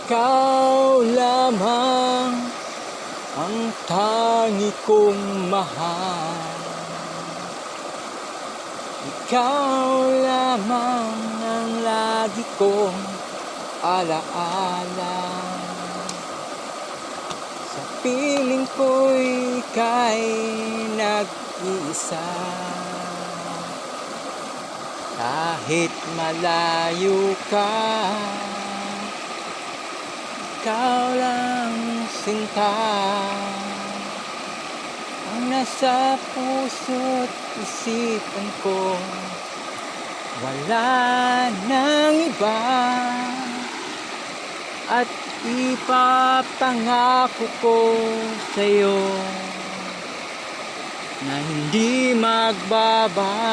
Ikaw lamang ang tangi kong mahal. Ikaw lamang ang lagi kong alaala. Sa piling ko'y ika'y nag-iisa. Kahit malayo ka, ikaw lang sinta ang nasa puso't isipan ko. Wala nang iba at ipapangako ko sa'yo na hindi magbabago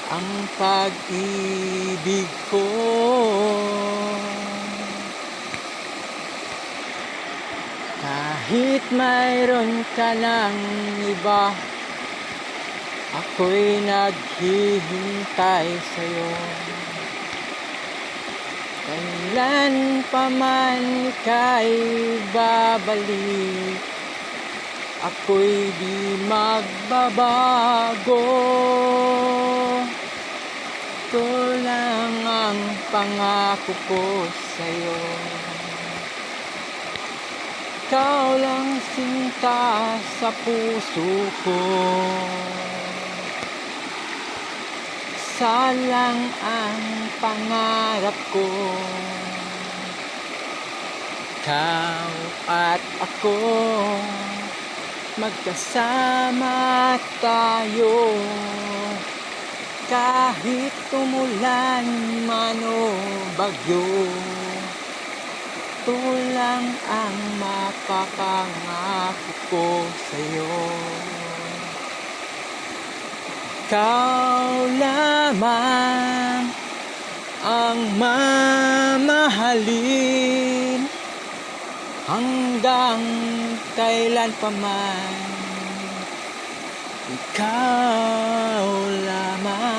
ang pag-ibig ko. Kahit mayroon ka ng iba, ako'y naghihintay sa'yo. Kailan pa man ika'y babalik, ako'y di magbabago. Ito lang ang pangako ko sa'yo. Ikaw lang sinta sa puso ko. Isa lang ang pangarap ko. Ikaw at ako, magkasama tayo. Kahit umulan man o bagyo, ito lang ang mapapangako ko sa'yo. Ikaw lamang ang mamahalin hanggang kailan pa man. Ikaw lamang.